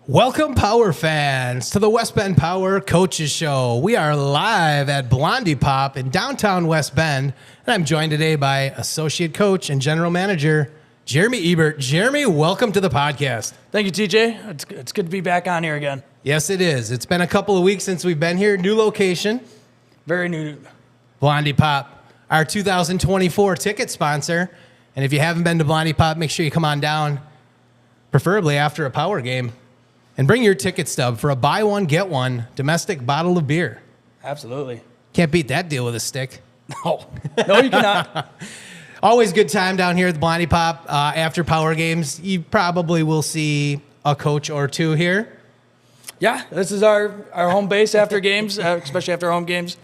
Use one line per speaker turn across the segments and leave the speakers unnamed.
Welcome, Power fans, to the West Bend Power Coaches Show. We are live at Blondie Pop in downtown West Bend, and I'm joined today by Associate Coach and General Manager Jeremy Ebert. Jeremy, welcome to the podcast.
Thank you, TJ. It's good to be back on here again.
Yes, it is. It's been a couple of weeks since we've been here. New location.
Very new.
Blondie Pop, our 2024 ticket sponsor. And if you haven't been to Blondie Pop, make sure you come on down, preferably after a Power game. And bring your ticket stub for a buy one, get one domestic bottle of beer.
Absolutely.
Can't beat that deal with a stick.
No, you cannot.
Always good time down here at the Blondie Pop. After Power games, you probably will see a coach or two here.
Yeah, this is our home base after games, especially after home games.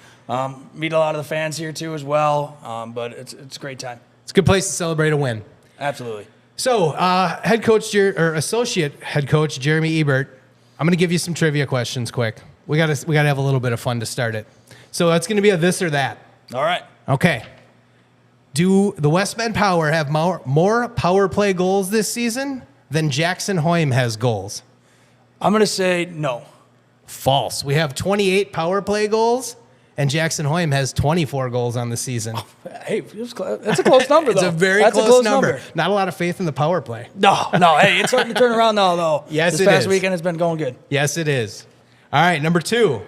Meet a lot of the fans here too as well, but it's a great time.
It's a good place to celebrate a win.
Absolutely.
So, head coach or associate head coach Jeremy Ebert, I'm going to give you some trivia questions quick. We got to have a little bit of fun to start it. So it's going to be a this or that.
All right.
Okay. Do the West Bend Power have more power play goals this season than Jackson Hoyme has goals?
I'm going to say no.
False. We have 28 power play goals, and Jackson Hoyme has 24 goals on the season.
Hey, that's a close number, though.
It's a very close number. Not a lot of faith in the power play.
No. Hey, it's starting to turn around now, though.
Yes,
this
it
past
is.
weekend has been going good.
Yes, it is. All right, number 2.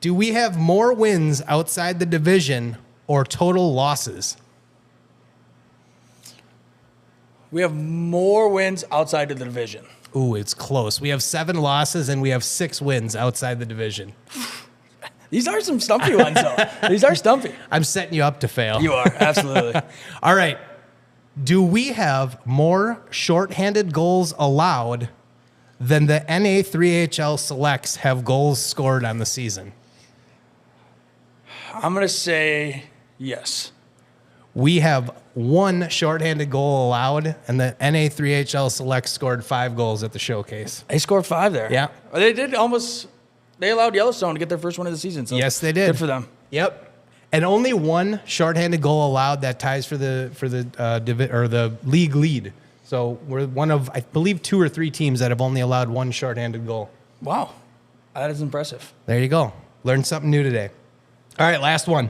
Do we have more wins outside the division or total losses?
We have more wins outside of the division.
Ooh, it's close. We have 7 losses, and we have 6 wins outside the division.
These are some stumpy ones, though. These are stumpy.
I'm setting you up to fail.
You are, absolutely.
All right. Do we have more shorthanded goals allowed than the NA3HL selects have goals scored on the season?
I'm going to say yes.
We have 1 shorthanded goal allowed, and the NA3HL selects scored 5 goals at the showcase.
They scored 5 there.
Yeah.
They did almost. They allowed Yellowstone to get their first win of the season. So
Yes, they did.
Good for them.
Yep. And only 1 shorthanded goal allowed that ties for the league lead. So we're one of, I believe, 2 or 3 teams that have only allowed 1 shorthanded goal.
Wow. That is impressive.
There you go. Learned something new today. All right, last one.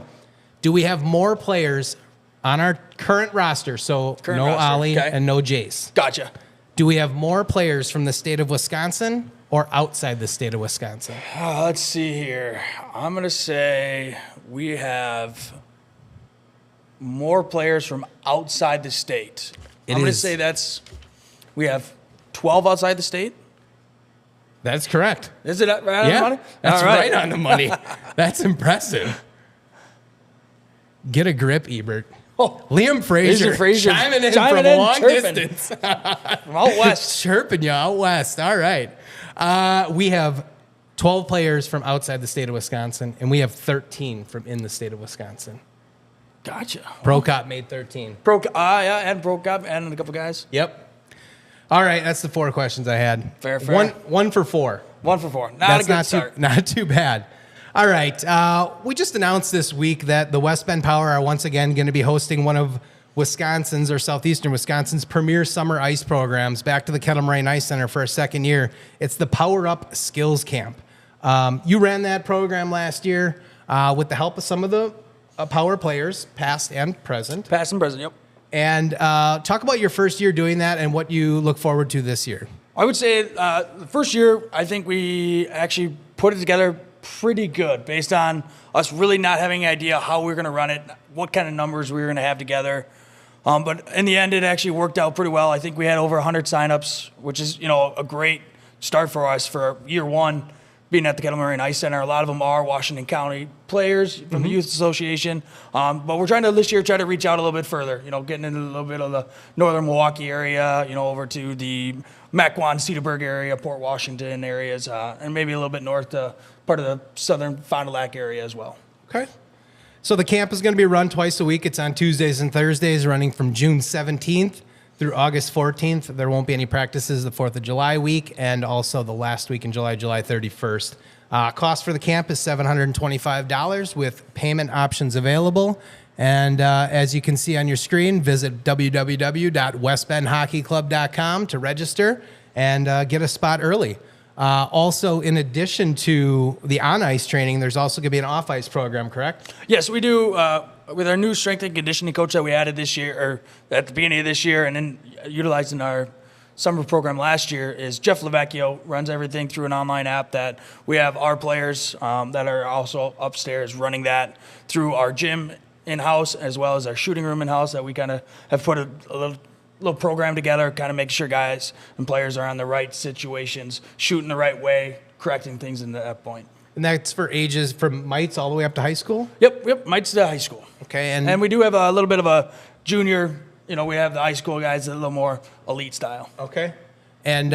Do we have more players on our current roster? So no Ollie and no Jace.
Gotcha.
Do we have more players from the state of Wisconsin or outside the state of Wisconsin?
Let's see here. I'm going to say we have more players from outside the state. I'm going to say we have 12 outside the state.
That's correct.
Is it right on the money?
That's
All
right on the money. That's impressive. Get a grip, Ebert.
Oh,
Liam Frazier chiming in from a long distance.
From out west.
Chirping you out west. All right. We have 12 players from outside the state of Wisconsin, and we have 13 from in the state of Wisconsin.
Gotcha.
Pro-Cop made 13.
Yeah, and Pro-Cop and a couple guys.
Yep. All right, that's the 4 questions I had.
Fair.
One for 4.
1 for 4.
That's
a good start.
Not too bad. All right. We just announced this week that the West Bend Power are once again going to be hosting one of Wisconsin's or southeastern Wisconsin's premier summer ice programs back to the Kettle Moraine Ice Center for a second year. It's the Power Up Skills Camp. You ran that program last year with the help of some of the Power players, past and present.
Past and present, yep.
And talk about your first year doing that and what you look forward to this year.
I would say the first year, I think we actually put it together pretty good based on us really not having an idea how we were going to run it, what kind of numbers we were going to have together. But in the end, it actually worked out pretty well. I think we had over 100 signups, which is, a great start for us for year 1 being at the Kettle Moraine Ice Center. A lot of them are Washington County players from the Youth Association. But we're trying to this year try to reach out a little bit further, getting into a little bit of the northern Milwaukee area, over to the Mequon, Cedarburg area, Port Washington areas, and maybe a little bit north to part of the southern Fond du Lac area as well.
Okay. So the camp is going to be run twice a week. It's on Tuesdays and Thursdays, running from June 17th through August 14th. There won't be any practices the 4th of July week and also the last week in July, July 31st. Cost for the camp is $725 with payment options available. And as you can see on your screen, visit www.westbendhockeyclub.com to register and get a spot early. Also, in addition to the on-ice training, there's also going to be an off-ice program, correct?
Yes, we do. With our new strength and conditioning coach that we added this year, or at the beginning of this year, and then utilizing our summer program last year, is Jeff Lavecchio runs everything through an online app that we have our players that are also upstairs running that through our gym in-house as well as our shooting room in-house, that we kind of have put a little program together, kind of making sure guys and players are on the right situations, shooting the right way, correcting things in that point.
And that's for ages from mites all the way up to high school?
Yep, mites to high school.
Okay.
And we do have a little bit of a junior, we have the high school guys a little more elite style.
Okay. And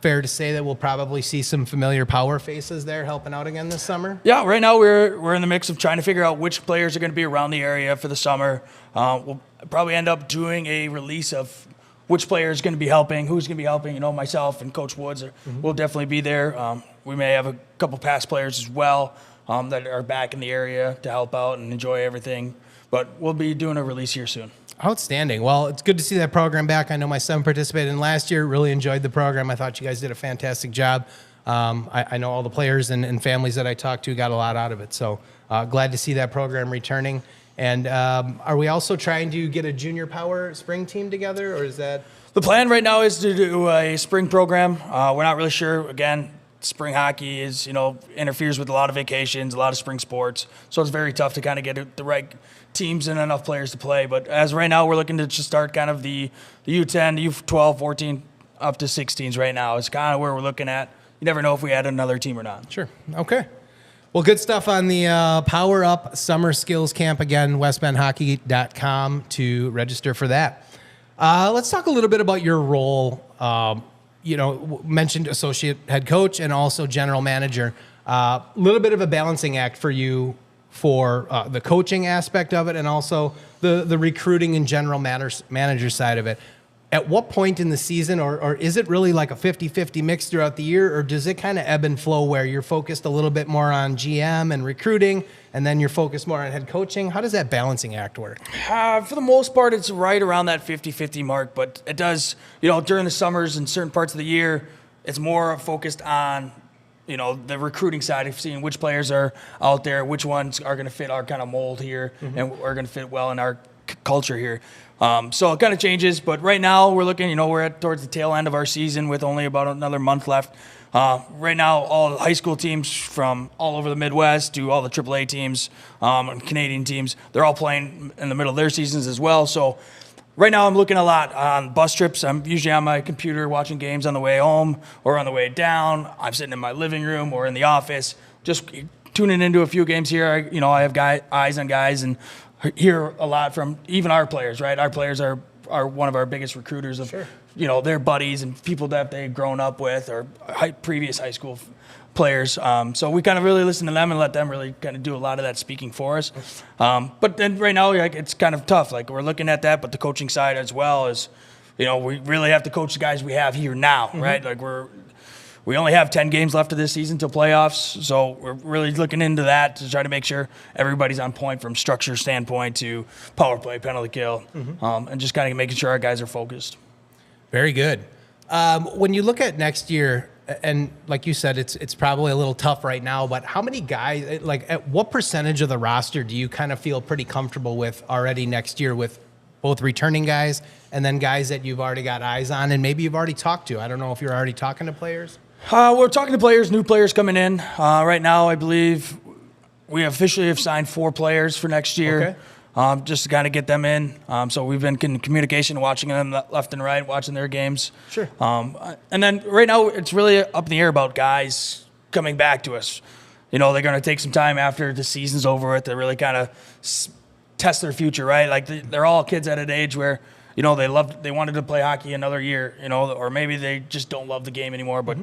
fair to say that we'll probably see some familiar power faces there helping out again this summer?
Yeah, right now we're in the mix of trying to figure out which players are going to be around the area for the summer. We'll probably end up doing a release of which player is going to be helping, who's going to be helping. Myself and Coach Woods will definitely be there. We may have a couple past players as well that are back in the area to help out and enjoy everything. But we'll be doing a release here soon.
Outstanding. Well, it's good to see that program back. I know my son participated in last year, really enjoyed the program. I thought you guys did a fantastic job. I know all the players and families that I talked to got a lot out of it. So glad to see that program returning. And are we also trying to get a junior power spring team together, or is that?
The plan right now is to do a spring program. We're not really sure. Again, spring hockey is, interferes with a lot of vacations, a lot of spring sports. So it's very tough to kind of get the right teams and enough players to play. But as right now, we're looking to just start kind of the U10, the U12, 14, up to 16s right now. It's kind of where we're looking at. You never know if we add another team or not.
Sure. Okay. Well, good stuff on the Power Up Summer Skills Camp. Again, westbendhockey.com to register for that. Let's talk a little bit about your role. Mentioned associate head coach and also general manager. A little bit of a balancing act for you for the coaching aspect of it and also the recruiting and general manager side of it. At what point in the season, or is it really like a 50-50 mix throughout the year, or does it kind of ebb and flow where you're focused a little bit more on GM and recruiting and then you're focused more on head coaching? How does that balancing act work?
For the most part, it's right around that 50-50 mark, but it does, during the summers and certain parts of the year, it's more focused on, the recruiting side of seeing which players are out there, which ones are going to fit our kind of mold here and are going to fit well in our culture here. So it kind of changes, but right now we're looking, we're towards the tail end of our season with only about another month left. Right now, all the high school teams from all over the Midwest to all the AAA teams and Canadian teams, they're all playing in the middle of their seasons as well. So right now I'm looking a lot on bus trips. I'm usually on my computer watching games on the way home or on the way down. I'm sitting in my living room or in the office, just tuning into a few games here. I have eyes on guys and hear a lot from even our players, right? Our players are one of our biggest recruiters of, their buddies and people that they've grown up with or previous high school players. So we kind of really listen to them and let them really kind of do a lot of that speaking for us. But then right now, it's kind of tough. Like we're looking at that, but the coaching side as well is, we really have to coach the guys we have here now, right? Like we only have 10 games left of this season till playoffs, so we're really looking into that to try to make sure everybody's on point from structure standpoint to power play, penalty kill, and just kind of making sure our guys are focused.
Very good. When you look at next year, and like you said, it's probably a little tough right now, but how many guys, at what percentage of the roster do you kind of feel pretty comfortable with already next year with both returning guys and then guys that you've already got eyes on and maybe you've already talked to? I don't know if you're already talking to players.
We're talking to players, new players coming in. Right now, I believe we officially have signed 4 players for next year, just to kind of get them in. So we've been in communication, watching them left and right, watching their games.
Sure.
And then right now, it's really up in the air about guys coming back to us. They're going to take some time after the season's over to really kind of test their future, right? Like they're all kids at an age where they wanted to play hockey another year, or maybe they just don't love the game anymore, but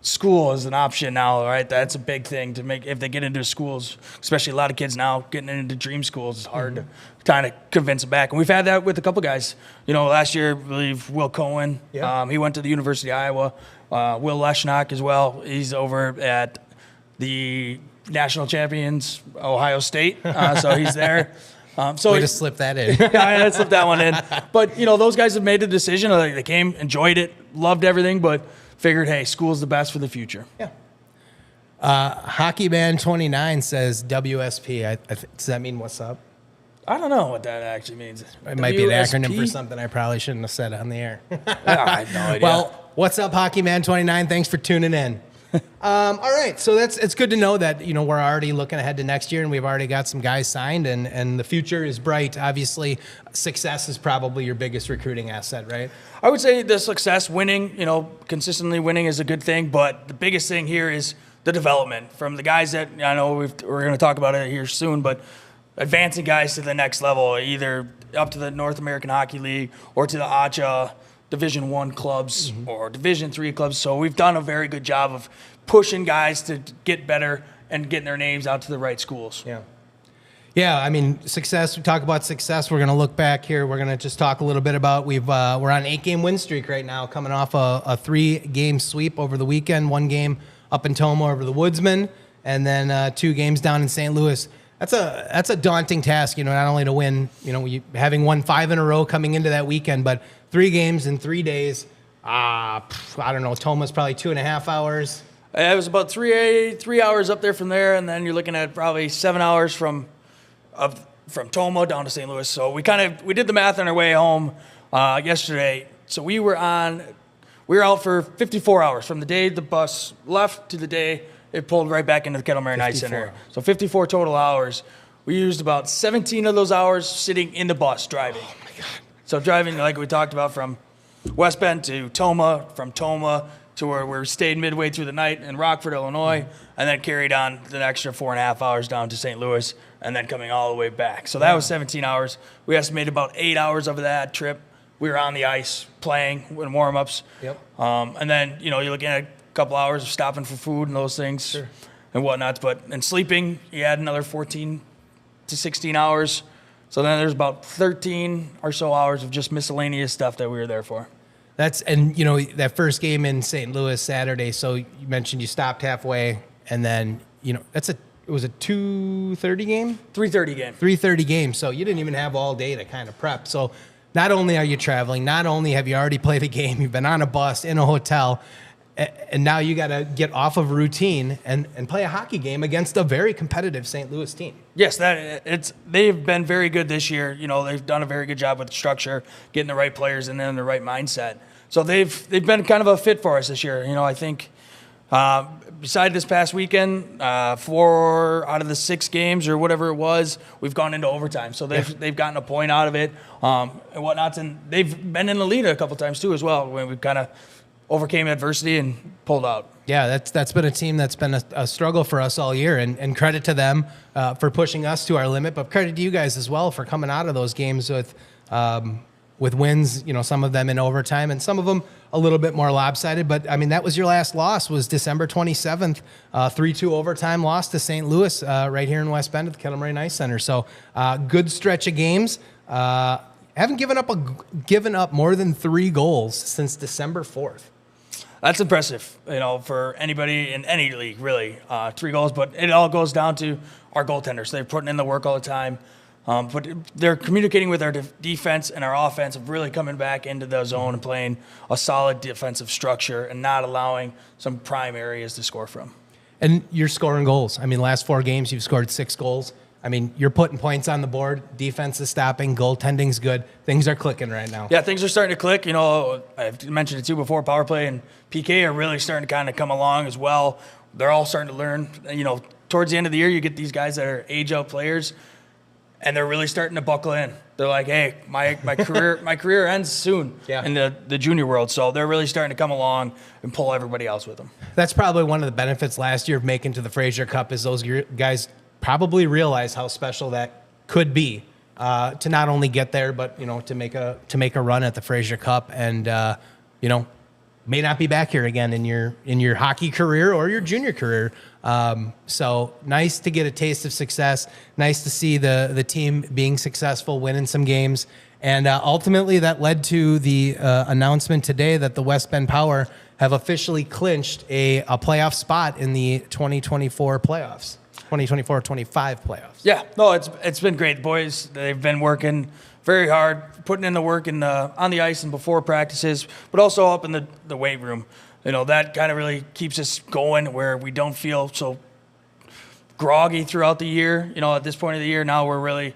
school is an option now, right? That's a big thing to make if they get into schools, especially a lot of kids now getting into dream schools. It's hard to kind of convince them back. And we've had that with a couple guys. Last year, I believe Will Cohen, he went to the University of Iowa. Will Leschnock as well. He's over at the national champions, Ohio State. So he's there.
Way to slip that in.
Yeah, I slipped that one in. But, those guys have made a decision. They came, enjoyed it, loved everything, but figured, hey, school's the best for the future.
Yeah. Hockey Man 29 says WSP. Does that mean what's up?
I don't know what that actually means.
It might be an acronym for
WSP?
something I probably shouldn't have said on the air.
I have no idea.
Well, what's up, Hockey Man 29? Thanks for tuning in. All right, so it's good to know that we're already looking ahead to next year, and we've already got some guys signed, and the future is bright. Obviously, success is probably your biggest recruiting asset, right?
I would say the success, winning, consistently winning is a good thing, but the biggest thing here is the development from the guys that I know we're going to talk about it here soon, but advancing guys to the next level, either up to the North American Hockey League or to the ACHA Division I clubs or Division III clubs. So we've done a very good job of pushing guys to get better and getting their names out to the right schools.
Yeah. Yeah, I mean, success. We talk about success. We're going to look back here. We're going to just talk a little bit about we're on an 8-game win streak right now, coming off a 3-game sweep over the weekend. 1 game up in Toma over the Woodsmen, and then 2 games down in St. Louis. That's a daunting task, not only to win, having won 5 in a row coming into that weekend, but 3 games in 3 days. I don't know. Toma's probably 2.5 hours.
It was about 3 hours up there from there, and then you're looking at probably 7 hours from Toma down to St. Louis. So we did the math on our way home yesterday. So we were out for 54 hours from the day the bus left to the day it pulled right back into the Kettle Moraine Ice Center. So 54 total hours. We used about 17 of those hours sitting in the bus driving.
Oh my God.
So driving, like we talked about, from West Bend to Toma, from Toma to where we stayed midway through the night in Rockford, Illinois, and then carried on the extra 4.5 hours down to St. Louis, and then coming all the way back. So that was 17 hours. We estimated about 8 hours of that trip. We were on the ice playing in warm-ups.
Yep.
And then, you're looking at a couple hours of stopping for food and those things and whatnot. And sleeping, you add another 14 to 16 hours. So then there's about 13 or so hours of just miscellaneous stuff that we were there for.
That first game in St. Louis Saturday, so you mentioned you stopped halfway, and then, it was a 2:30 game?
3:30 game.
3:30 game, so you didn't even have all day to kind of prep. So not only are you traveling, not only have you already played a game, you've been on a bus, in a hotel, and now you got to get off of routine and play a hockey game against a very competitive St. Louis team.
Yes, they've been very good this year. They've done a very good job with the structure, getting the right players and then the right mindset. So they've been kind of a fit for us this year. I think beside this past weekend, 4 out of the 6 games or whatever it was, we've gone into overtime. So they've gotten a point out of it and whatnot. And they've been in the lead a couple times too as well, when we've kind of overcame adversity and pulled out. Yeah,
that's been a team that's been a struggle for us all year, and credit to them for pushing us to our limit, but credit to you guys as well for coming out of those games with wins, some of them in overtime and some of them a little bit more lopsided. But, I mean, that was your last loss, was December 27th, 3-2 overtime loss to St. Louis right here in West Bend at the Kettle Moraine Ice Center. So good stretch of games. Haven't given up more than 3 goals since December 4th.
That's impressive, for anybody in any league, really. 3 goals, but it all goes down to our goaltenders. They're putting in the work all the time. But they're communicating with our defense and our offense of really coming back into the zone and playing a solid defensive structure and not allowing some prime areas to score from.
And you're scoring goals. I mean, last 4 games, you've scored 6 goals. I mean, you're putting points on the board. Defense is stopping. Goaltending's good. Things are clicking right now.
Yeah, things are starting to click. I've mentioned it too before. Power play and PK are really starting to kind of come along as well. They're all starting to learn. Towards the end of the year, you get these guys that are age-out players, and they're really starting to buckle in. They're like, hey, my career ends soon in the junior world. So they're really starting to come along and pull everybody else with them.
That's probably one of the benefits last year of making to the Fraser Cup, is those guys probably realize how special that could be to not only get there, but to make a run at the Fraser Cup, and may not be back here again in your hockey career or your junior career. So nice to get a taste of success. Nice to see the team being successful, winning some games, and ultimately that led to the announcement today that the West Bend Power have officially clinched a playoff spot in the 2024 playoffs. 2024-25 playoffs.
Yeah, no, it's been great. The boys, they've been working very hard, putting in the work on the ice and before practices, but also up in the weight room. that kind of really keeps us going where we don't feel so groggy throughout the year. At this point of the year now we're really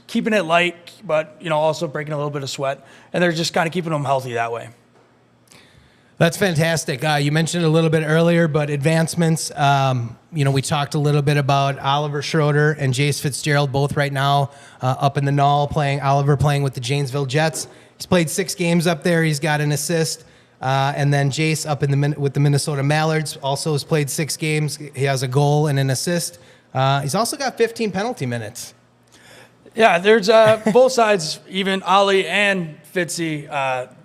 keeping it light, but, also breaking a little bit of sweat. And they're just kind of keeping them healthy that way.
That's fantastic. You mentioned it a little bit earlier, but advancements, we talked a little bit about Oliver Schroeder and Jace Fitzgerald, both right now up in the Knoll Oliver playing with the Janesville Jets. He's played 6 games up there. He's got an assist. And then Jace up with the Minnesota Mallards also has played 6 games. He has a goal and an assist. He's also got 15 penalty minutes.
Yeah, there's both sides, even Ollie and Fitzy.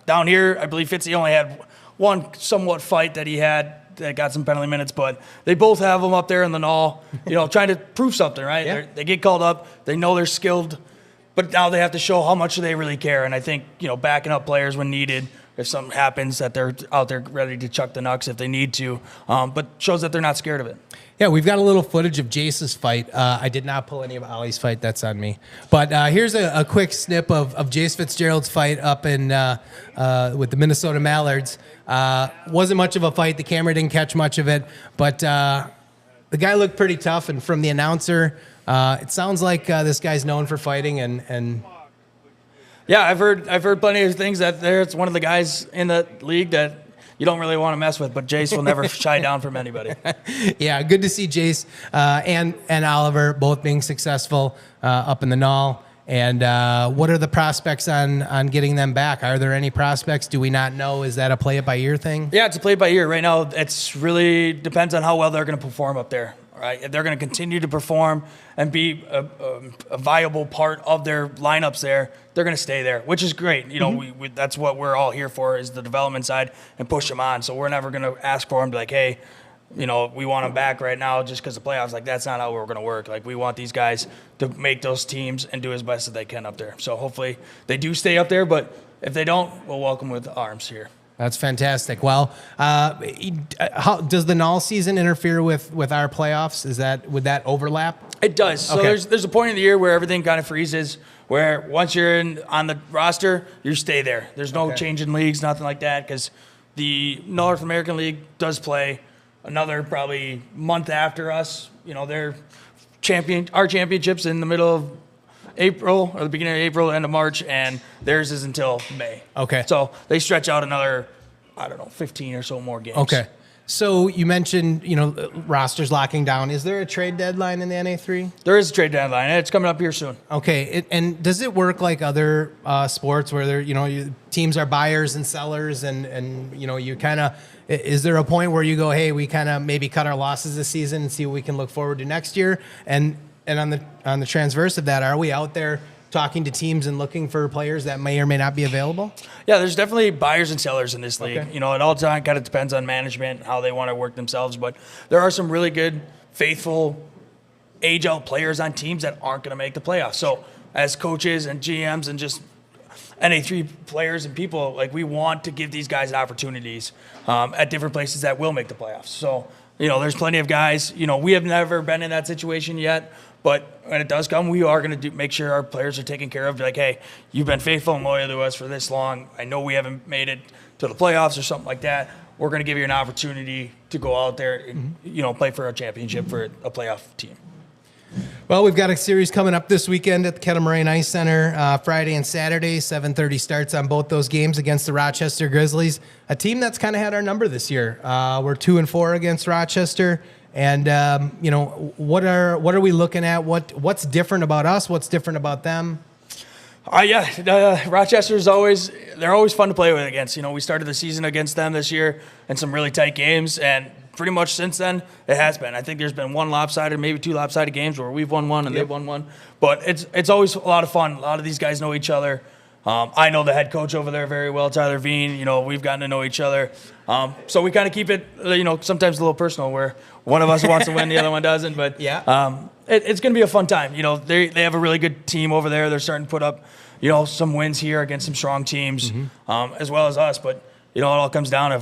Down here, I believe Fitzy only had one somewhat fight that he had that got some penalty minutes, but they both have them up there in the Knoll, trying to prove something, right?
Yeah.
They get called up. They know they're skilled, but now they have to show how much they really care. And I think, backing up players when needed, if something happens, that they're out there ready to chuck the knucks if they need to, but shows that they're not scared of it.
Yeah, we've got a little footage of Jace's fight. I did not pull any of Ollie's fight. That's on me. But here's a quick snip of Jace Fitzgerald's fight up in with the Minnesota Mallards. Wasn't much of a fight. The camera didn't catch much of it. But the guy looked pretty tough. And from the announcer, it sounds like this guy's known for fighting. And
yeah, I've heard plenty of things that it's one of the guys in the league that you don't really want to mess with, but Jace will never shy down from anybody.
Yeah, good to see Jace and Oliver both being successful up in the Knoll. And what are the prospects on getting them back? Are there any prospects? Do we not know? Is that a play-it-by-ear thing?
Yeah, it's a play-it-by-ear. Right now, it's really depends on how well they're going to perform up there. Right? If they're going to continue to perform and be a viable part of their lineups there, they're going to stay there, which is great. We that's what we're all here for, is the development side, and push them on. So we're never going to ask for them to like, hey, we want them back right now just because of playoffs. Like, that's not how we're going to work. Like, we want these guys to make those teams and do as best as they can up there. So hopefully they do stay up there, but if they don't, we'll welcome with arms here.
That's fantastic. Well, how does the Knoll season interfere with our playoffs? Would that overlap?
It does. So
Okay.
there's a point in the year where everything kind of freezes, where once you're on the roster, you stay there. There's no change in leagues, nothing like that, because the North American League does play another probably month after us. Their our championship's in the middle of April, or the beginning of April, end of March, and theirs is until May.
Okay.
So they stretch out another, 15 or so more games.
Okay. So you mentioned, rosters locking down. Is there a trade deadline in the NA3?
There is a trade deadline, and it's coming up here soon.
Okay. And does it work like other sports where teams are buyers and sellers, and you kind of, is there a point where you go, hey, we kind of maybe cut our losses this season and see what we can look forward to next year? And on the transverse of that, are we out there talking to teams and looking for players that may or may not be available?
Yeah, there's definitely buyers and sellers in this league.
Okay.
It all kind of depends on management, how they want to work themselves. But there are some really good, faithful, age-out players on teams that aren't going to make the playoffs. So as coaches and GMs and just NA3 players and people, like, we want to give these guys opportunities at different places that will make the playoffs. So, there's plenty of guys. We have never been in that situation yet. But when it does come, we are going to make sure our players are taken care of. Be like, hey, you've been faithful and loyal to us for this long. I know we haven't made it to the playoffs or something like that. We're going to give you an opportunity to go out there and, play for a championship for a playoff team.
Well, we've got a series coming up this weekend at the Kettle Moraine Ice Center, Friday and Saturday. 7:30 starts on both those games against the Rochester Grizzlies, a team that's kind of had our number this year. We're 2-4 against Rochester. And what are we looking at? What's different about us? What's different about them?
Rochester's they're always fun to play with against. We started the season against them this year in some really tight games, and pretty much since then it has been. I think there's been one lopsided, maybe 2 lopsided games where we've won one and they've won one. But it's always a lot of fun. A lot of these guys know each other. I know the head coach over there very well, Tyler Veen. We've gotten to know each other. So we kind of keep it, sometimes a little personal, where one of us wants to win, the other one doesn't. But it's going to be a fun time. They have a really good team over there. They're starting to put up, some wins here against some strong teams, as well as us. But it all comes down to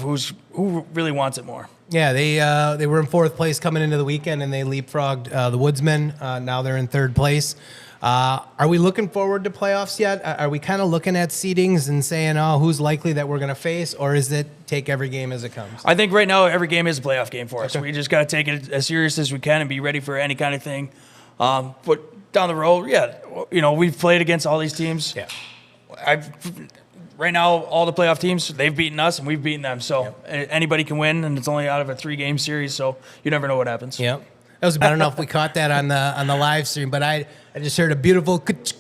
who really wants it more.
Yeah, they were in 4th place coming into the weekend, and they leapfrogged the Woodsmen. Now they're in 3rd place. Are we looking forward to playoffs yet? Are we kind of looking at seedings and saying, oh, who's likely that we're going to face? Or is it take every game as it comes?
I think right now every game is a playoff game for us. We just got to take it as serious as we can and be ready for any kind of thing. But down the road, we've played against all these teams.
Yeah.
Right now, all the playoff teams, they've beaten us and we've beaten them. So anybody can win, and it's only out of a 3-game series. So you never know what happens.
Yep. That was, I don't know if we caught that on the live stream, but I just heard a beautiful.
There's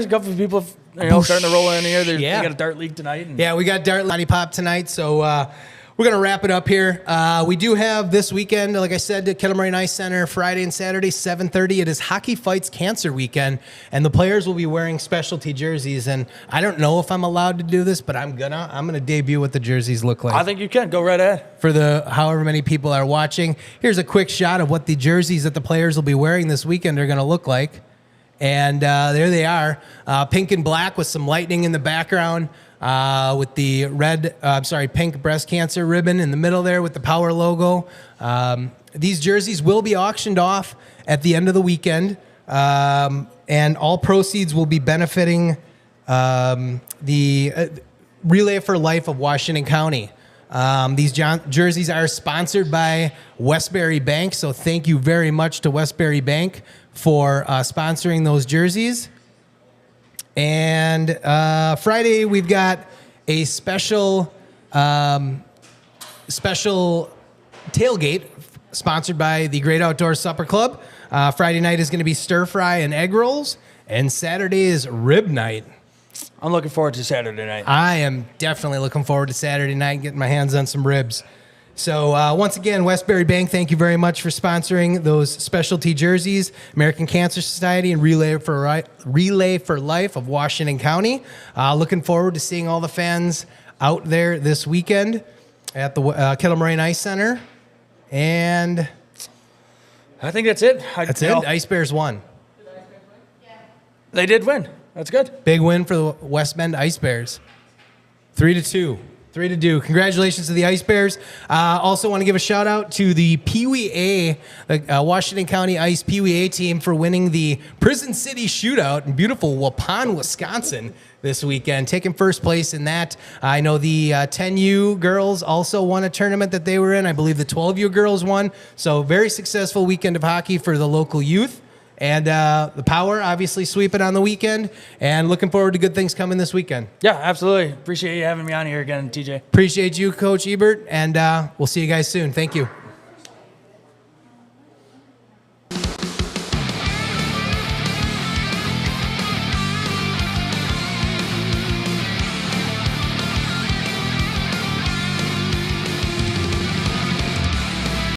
a couple of people starting to roll in here. They got a dart league tonight.
Yeah, we got dart Lottie Pop tonight, so we're going to wrap it up here. We do have this weekend, like I said, at Kettle Moraine Ice Center, Friday and Saturday, 7:30. It is Hockey Fights Cancer Weekend, and the players will be wearing specialty jerseys. And I don't know if I'm allowed to do this, but I'm gonna debut what the jerseys look like.
I think you can. Go right ahead.
For the however many people are watching, here's a quick shot of what the jerseys that the players will be wearing this weekend are going to look like. And there they are, pink and black with some lightning in the background. With the pink breast cancer ribbon in the middle there with the Power logo. These jerseys will be auctioned off at the end of the weekend, and all proceeds will be benefiting the Relay for Life of Washington County. These jerseys are sponsored by Westbury Bank, so thank you very much to Westbury Bank for sponsoring those jerseys. And Friday, we've got a special tailgate sponsored by the Great Outdoor Supper Club. Friday night is going to be stir fry and egg rolls, and Saturday is rib night.
I'm looking forward to Saturday night.
I am definitely looking forward to Saturday night, getting my hands on some ribs. So once again, Westbury Bank, thank you very much for sponsoring those specialty jerseys, American Cancer Society and Relay for Life of Washington County. Looking forward to seeing all the fans out there this weekend at the Kettle Moraine Ice Center. And
I think that's it.
That's it. Ice Bears won.
They did win. That's good.
Big win for the West Bend Ice Bears. 3-2. 3-2. Congratulations to the Ice Bears. Also want to give a shout out to the Pee Wee A, the Washington County Ice Pee Wee A team for winning the Prison City Shootout in beautiful Waupun, Wisconsin this weekend, taking first place in that. I know the 10U girls also won a tournament that they were in. I believe the 12U girls won. So very successful weekend of hockey for the local youth. And the Power obviously sweeping on the weekend, and looking forward to good things coming this weekend.
Yeah, absolutely. Appreciate you having me on here again, TJ.
Appreciate you, Coach Ebert, and we'll see you guys soon. Thank you.